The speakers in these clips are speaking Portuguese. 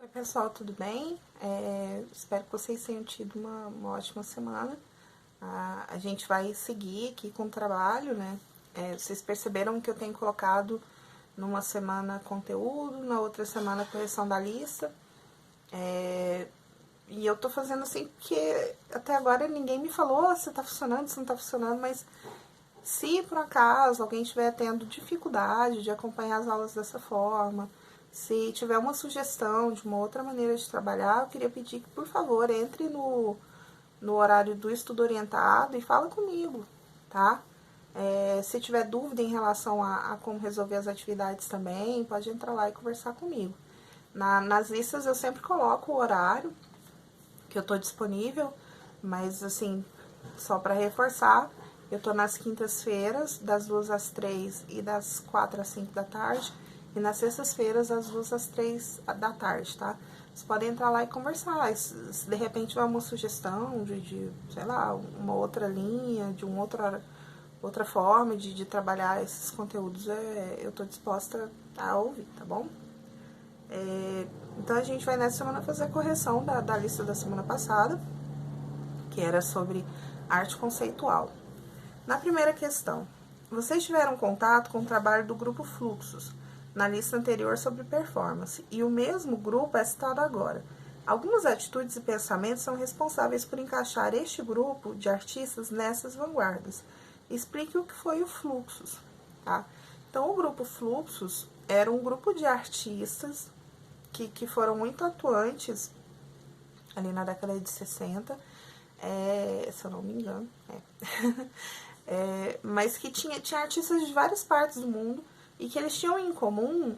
Oi pessoal, tudo bem? Espero que vocês tenham tido uma ótima semana. A gente vai seguir aqui com o trabalho, né? Vocês perceberam que eu tenho colocado numa semana conteúdo, na outra semana correção da lista. E eu tô fazendo assim porque até agora ninguém me falou se tá funcionando, se não tá funcionando, mas se por acaso alguém estiver tendo dificuldade de acompanhar as aulas dessa forma, se tiver uma sugestão de uma outra maneira de trabalhar, eu queria pedir que, por favor, entre no horário do estudo orientado e fala comigo, tá? Se tiver dúvida em relação a como resolver as atividades também, pode entrar lá e conversar comigo. Nas listas eu sempre coloco o horário que eu tô disponível, mas assim, só para reforçar, eu tô nas quintas-feiras, das 2 às 3 e das 4 às 5 da tarde, e nas sextas-feiras, das 2 às 3 da tarde, tá? Vocês podem entrar lá e conversar, se de repente tiver uma sugestão sei lá, uma outra linha, de outra forma de trabalhar esses conteúdos, eu tô disposta a ouvir, tá bom? Então a gente vai nessa semana fazer a correção da lista da semana passada, que era sobre arte conceitual. Na primeira questão, vocês tiveram contato com o trabalho do grupo Fluxos, na lista anterior sobre performance, e o mesmo grupo é citado agora. Algumas atitudes e pensamentos são responsáveis por encaixar este grupo de artistas nessas vanguardas. Explique o que foi o Fluxos, tá? Então, o grupo Fluxos era um grupo de artistas que foram muito atuantes ali na década de 60, se eu não me engano, mas que tinha artistas de várias partes do mundo e que eles tinham em comum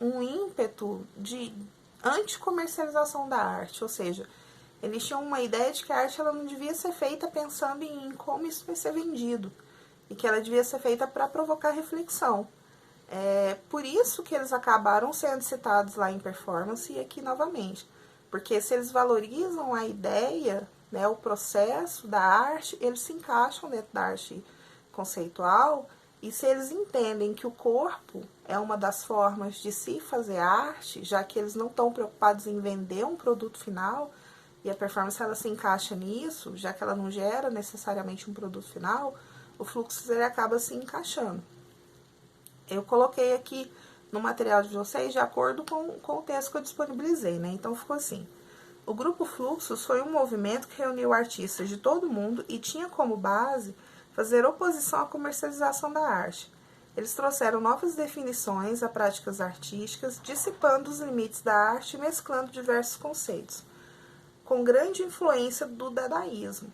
um ímpeto de anticomercialização da arte, ou seja, eles tinham uma ideia de que a arte ela não devia ser feita pensando em como isso vai ser vendido, e que ela devia ser feita para provocar reflexão. Por isso que eles acabaram sendo citados lá em performance e aqui novamente. Porque se eles valorizam a ideia, né, o processo da arte, eles se encaixam dentro da arte conceitual. E se eles entendem que o corpo é uma das formas de se fazer arte, já que eles não estão preocupados em vender um produto final, e a performance ela se encaixa nisso, já que ela não gera necessariamente um produto final, o fluxo ele acaba se encaixando. Eu coloquei aqui no material de vocês de acordo com o texto que eu disponibilizei, né? Então, ficou assim. O Grupo Fluxos foi um movimento que reuniu artistas de todo mundo e tinha como base fazer oposição à comercialização da arte. Eles trouxeram novas definições a práticas artísticas, dissipando os limites da arte e mesclando diversos conceitos, com grande influência do dadaísmo.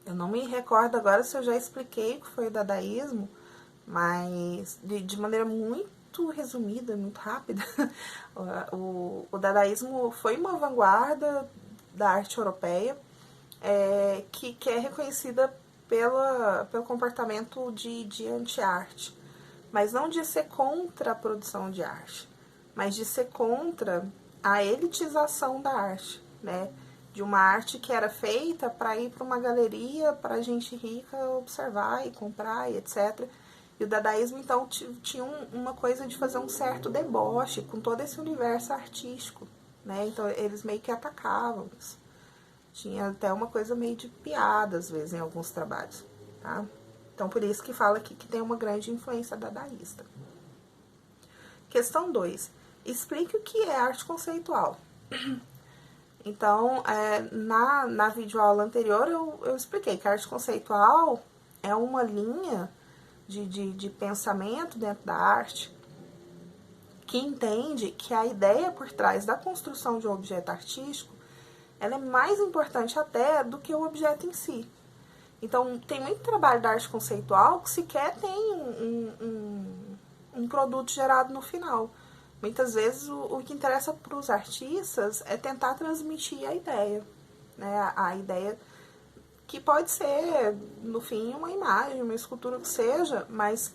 Eu não me recordo agora se eu já expliquei o que foi o dadaísmo, mas de maneira muito resumida, muito rápida, o dadaísmo foi uma vanguarda da arte europeia que é reconhecida pelo comportamento de anti-arte, mas não de ser contra a produção de arte, mas de ser contra a elitização da arte, né? De uma arte que era feita para ir para uma galeria para gente rica observar e comprar e etc. E o dadaísmo, então, tinha uma coisa de fazer um certo deboche com todo esse universo artístico, né? Então, eles meio que atacavam isso. Tinha até uma coisa meio de piada, às vezes, em alguns trabalhos, tá? Então, por isso que fala aqui que tem uma grande influência dadaísta. Questão 2. Explique o que é arte conceitual. Então, na videoaula anterior, eu expliquei que a arte conceitual é uma linha de pensamento dentro da arte que entende que a ideia por trás da construção de um objeto artístico ela é mais importante até do que o objeto em si. Então, tem muito trabalho da arte conceitual que sequer tem um produto gerado no final. Muitas vezes, o que interessa para os artistas é tentar transmitir a ideia, né? A ideia que pode ser, no fim, uma imagem, uma escultura que seja, mas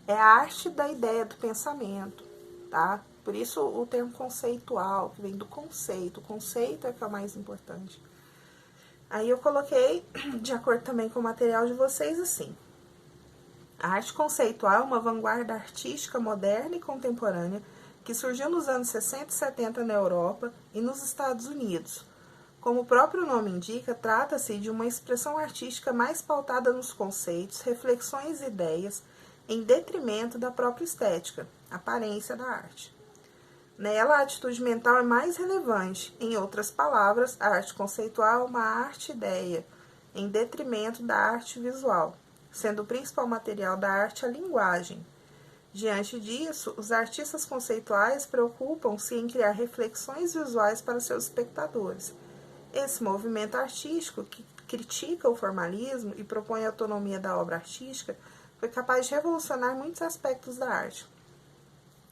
é a arte da ideia, do pensamento, tá? Por isso o termo conceitual, que vem do conceito. O conceito é que é o mais importante. Aí eu coloquei, de acordo também com o material de vocês, assim. A arte conceitual é uma vanguarda artística moderna e contemporânea que surgiu nos anos 60 e 70 na Europa e nos Estados Unidos. Como o próprio nome indica, trata-se de uma expressão artística mais pautada nos conceitos, reflexões e ideias, em detrimento da própria estética, aparência da arte. Nela, a atitude mental é mais relevante. Em outras palavras, a arte conceitual é uma arte-ideia, em detrimento da arte visual, sendo o principal material da arte a linguagem. Diante disso, os artistas conceituais preocupam-se em criar reflexões visuais para seus espectadores. Esse movimento artístico, que critica o formalismo e propõe a autonomia da obra artística, foi capaz de revolucionar muitos aspectos da arte.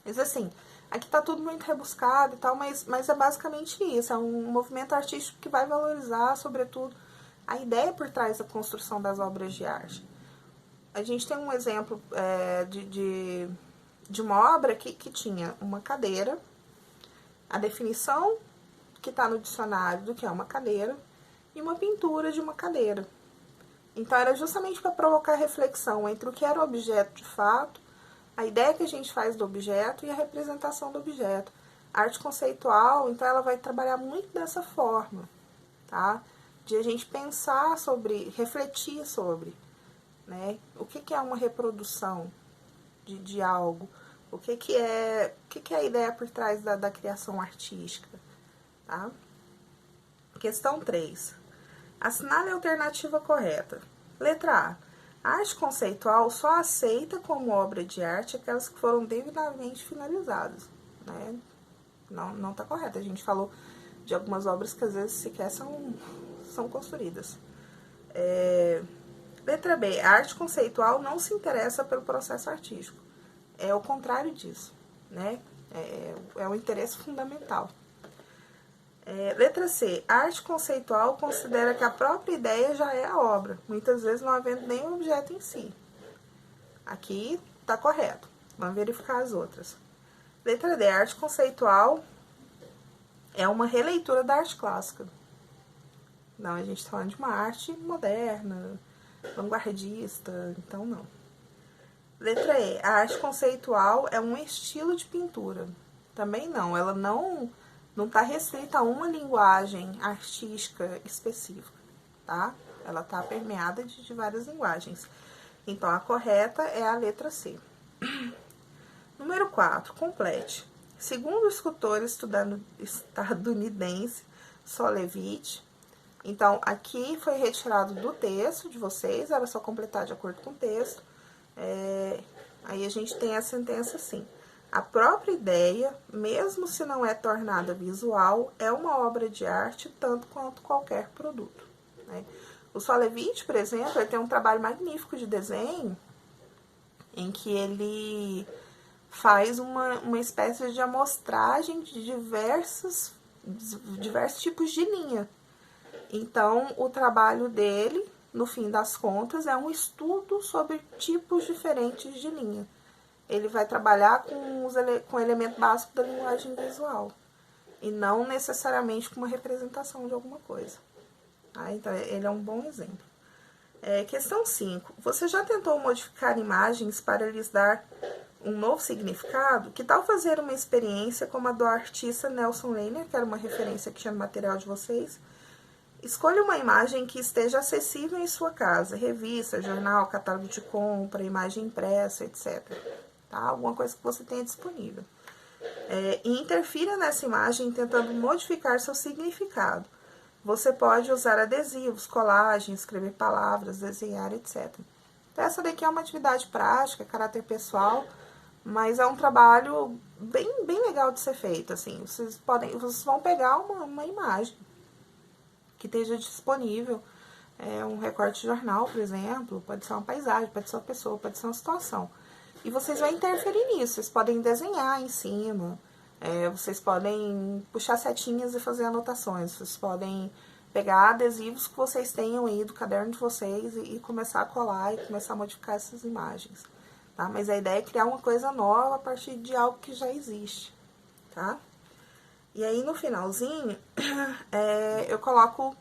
Mas assim, aqui está tudo muito rebuscado e tal, mas é basicamente isso. É um movimento artístico que vai valorizar, sobretudo, a ideia por trás da construção das obras de arte. A gente tem um exemplo de uma obra que tinha uma cadeira, a definição que está no dicionário do que é uma cadeira, e uma pintura de uma cadeira. Então, era justamente para provocar reflexão entre o que era o objeto de fato, a ideia que a gente faz do objeto e a representação do objeto. A arte conceitual, então, ela vai trabalhar muito dessa forma, tá? De a gente pensar sobre, refletir sobre, né? O que é uma reprodução de algo? O que é a ideia por trás da criação artística? Tá? Questão 3. Assinale a alternativa correta. Letra A. A arte conceitual só aceita como obra de arte aquelas que foram devidamente finalizadas. Né? Não está correto. A gente falou de algumas obras que às vezes sequer são construídas. Letra B. A arte conceitual não se interessa pelo processo artístico. É o contrário disso. Né? É o interesse fundamental. Letra C. A arte conceitual considera que a própria ideia já é a obra, muitas vezes não havendo nenhum objeto em si. Aqui está correto. Vamos verificar as outras. Letra D. A arte conceitual é uma releitura da arte clássica. Não, a gente está falando de uma arte moderna, vanguardista, então não. Letra E. A arte conceitual é um estilo de pintura. Também não, ela não está restrita a uma linguagem artística específica, tá? Ela está permeada de várias linguagens. Então, a correta é a letra C. Número 4, complete. Segundo o escultor estadunidense Solevich, então, aqui foi retirado do texto de vocês, era só completar de acordo com o texto. Aí a gente tem a sentença assim. A própria ideia, mesmo se não é tornada visual, é uma obra de arte tanto quanto qualquer produto. Né? O Solevich, por exemplo, ele tem um trabalho magnífico de desenho em que ele faz uma espécie de amostragem de diversos tipos de linha. Então, o trabalho dele, no fim das contas, é um estudo sobre tipos diferentes de linha. Ele vai trabalhar com o elemento básico da linguagem visual e não necessariamente com uma representação de alguma coisa. Tá? Então, ele é um bom exemplo. Questão 5. Você já tentou modificar imagens para lhes dar um novo significado? Que tal fazer uma experiência como a do artista Nelson Leiner, que era uma referência aqui no material de vocês? Escolha uma imagem que esteja acessível em sua casa, revista, jornal, catálogo de compra, imagem impressa, etc. Tá? Alguma coisa que você tenha disponível. E interfira nessa imagem tentando modificar seu significado. Você pode usar adesivos, colagens, escrever palavras, desenhar, etc. Então, essa daqui é uma atividade prática, caráter pessoal, mas é um trabalho bem legal de ser feito. Assim. Vocês vão pegar uma imagem que esteja disponível, um recorte de jornal, por exemplo, pode ser uma paisagem, pode ser uma pessoa, pode ser uma situação. E vocês vão interferir nisso, vocês podem desenhar em cima, vocês podem puxar setinhas e fazer anotações, vocês podem pegar adesivos que vocês tenham aí do caderno de vocês e começar a colar e começar a modificar essas imagens. Tá? Mas a ideia é criar uma coisa nova a partir de algo que já existe, tá? E aí, no finalzinho, eu coloco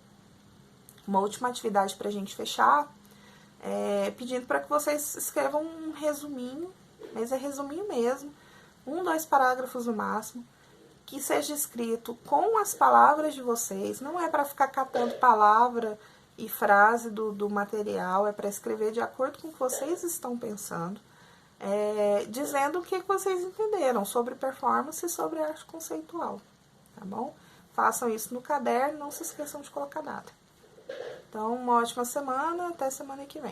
uma última atividade pra gente fechar, pedindo para que vocês escrevam um resuminho, mas é resuminho mesmo, 1, 2 parágrafos no máximo, que seja escrito com as palavras de vocês, não é para ficar catando palavra e frase do material, é para escrever de acordo com o que vocês estão pensando, dizendo o que vocês entenderam sobre performance e sobre arte conceitual, tá bom? Façam isso no caderno, não se esqueçam de colocar data. Então, uma ótima semana, até semana que vem.